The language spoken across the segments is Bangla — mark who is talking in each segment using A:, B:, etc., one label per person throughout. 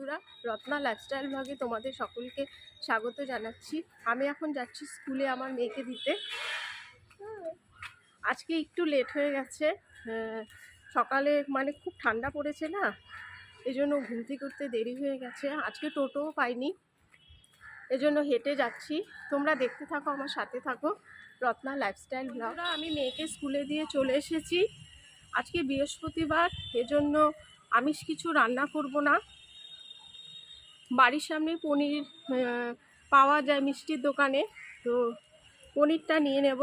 A: বন্ধুরা, রত্না লাইফস্টাইল ব্লগে তোমাদের সকলকে স্বাগত জানাচ্ছি। আমি এখন যাচ্ছি স্কুলে আমার মেয়েকে দিতে। আজকে একটু লেট হয়ে গেছে, সকালে মানে খুব ঠান্ডা পড়েছে না, এই জন্য ঘুম থেকে উঠতে দেরি হয়ে গেছে। আজকে টোটোও পাইনি, এজন্য হেঁটে যাচ্ছি। তোমরা দেখতে থাকো, আমার সাথে থাকো, রত্না লাইফস্টাইল ব্লগ। আমি মেয়েকে স্কুলে দিয়ে চলে এসেছি। আজকে বৃহস্পতিবার, এজন্য আমিষ কিছু রান্না করব না। বাড়ির সামনে পনির পাওয়া যায় মিষ্টির দোকানে, তো পনিরটা নিয়ে নেব।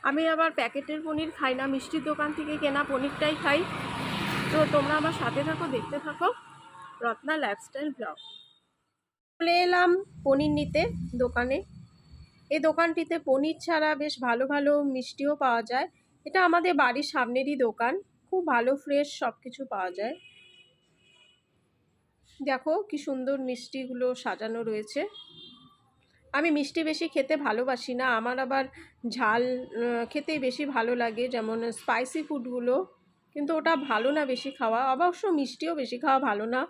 A: আমি আবার প্যাকেটের পনির খাই না, মিষ্টির দোকান থেকে কেনা পনিরটাই খাই। তো তোমরা আমার সাথে থাকো, দেখতে থাকো রত্না লাইফস্টাইল ব্লগ। চলে এলাম পনির নিতে দোকানে। এই দোকানটিতে পনির ছাড়া বেশ ভালো ভালো মিষ্টিও পাওয়া যায়। এটা আমাদের বাড়ির সামনেরই দোকান, খুব ভালো ফ্রেশ সব কিছু পাওয়া যায়। দেখো কি সুন্দর মিষ্টিগুলো সাজানো রয়েছে। আমি মিষ্টি বেশি খেতে ভালোবাসি না, আমার আবার ঝাল খেতেই বেশি ভালো লাগে, যেমন স্পাইসি ফুডগুলো, কিন্তু ওটা ভালো না বেশি খাওয়া। অবশ্য মিষ্টিও বেশি খাওয়া ভালো না,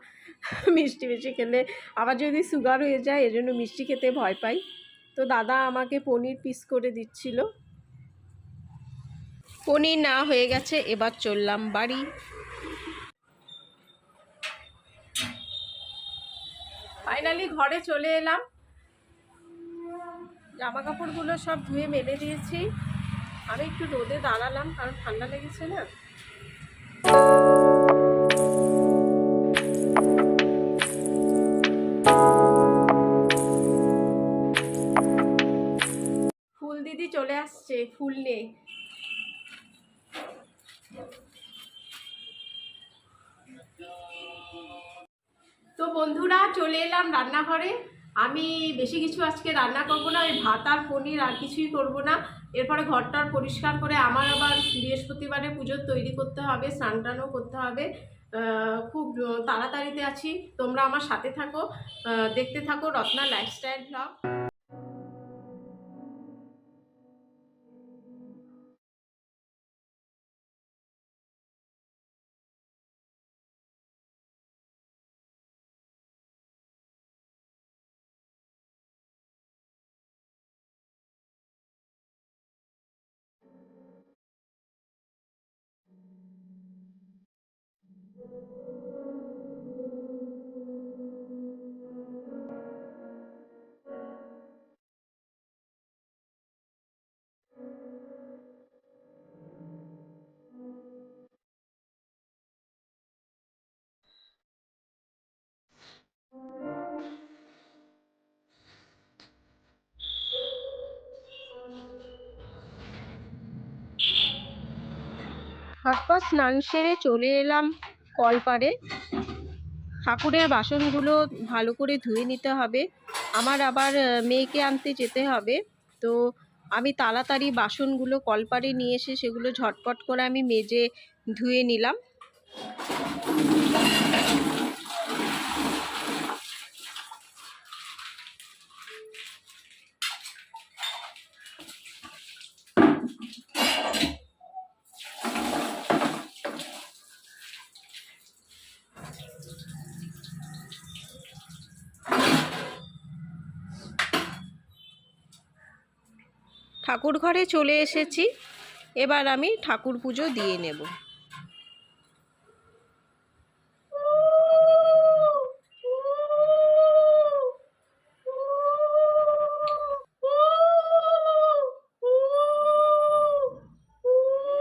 A: মিষ্টি বেশি খেলে আবার যদি সুগার হয়ে যায়, এজন্য মিষ্টি খেতে ভয় পাই। তো দাদা আমাকে পনির পিস করে দিচ্ছিল। পনির না হয়ে গেছে, এবার চললাম বাড়ি। ফাইনালি ঘরে চলে এলাম। জামা কাপড়গুলো সব ধুয়ে মেলে দিয়েছি। আমি একটু রোদে দাঁড়ালাম, কারণ ঠান্ডা লেগেছে না। ফুল দিদি চলে আসছে, ফুল নেই। তো বন্ধুরা, চলে এলাম রান্নাঘরে। আমি বেশি কিছু আজকে রান্না করব না, ওই ভাত আর পনির, আর কিছুই করব না। এরপরে ঘরটার পরিষ্কার করে আমার আবার বৃহস্পতিবারে পুজোর তৈরি করতে হবে, স্নান টানও করতে হবে। খুব তাড়াতাড়িতে আছি। তোমরা আমার সাথে থাকো, দেখতে থাকো রত্না লাইফস্টাইল ব্লগ। হাত পা স্নান সেরে চলে এলাম কলপাড়ে। ঠাকুরের বাসনগুলো ভালো করে ধুয়ে নিতে হবে, আমার আবার মেয়েকে আনতে যেতে হবে। তো আমি তাড়াতাড়ি বাসনগুলো কলপাড়ে নিয়ে এসে সেগুলো ঝটপট করে আমি মেজে ধুয়ে নিলাম। ঠাকুর ঘরে চলে এসেছি, এবার আমি ঠাকুর পুজো দিয়ে নেব।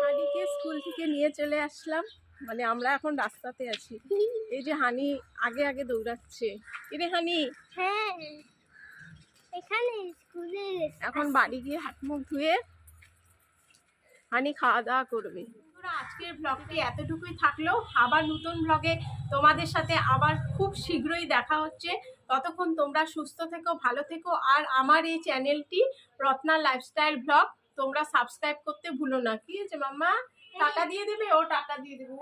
A: হানিকে স্কুল থেকে নিয়ে চলে আসলাম, মানে আমরা এখন রাস্তাতে আছি। এই যে হানি আগে আগে দৌড়াচ্ছে। এরে হানি,
B: হ্যাঁ এখানে স্কুলে
A: এখন বাড়ি গিয়ে হাত মুখ ধুয়ে হানি খাওয়া দাওয়া করবে। আজকের ব্লগটি এতটুকুই থাকলো, আবার নতুন ব্লগে তোমাদের সাথে আবার খুব শীঘ্রই দেখা হচ্ছে। ততক্ষণ তোমরা সুস্থ থেকো, ভালো থেকো। আর আমার এই চ্যানেলটি রত্না লাইফস্টাইল ব্লগ তোমরা সাবস্ক্রাইব করতে ভুলো না। কি হয়েছে মাম্মা, টাটা দিয়ে দেবে? ও টাটা দিয়ে দেবে।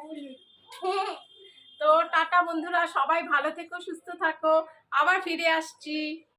A: তো টাটা বন্ধুরা, সবাই ভালো থেকো, সুস্থ থাকো, আবার ফিরে আসছি।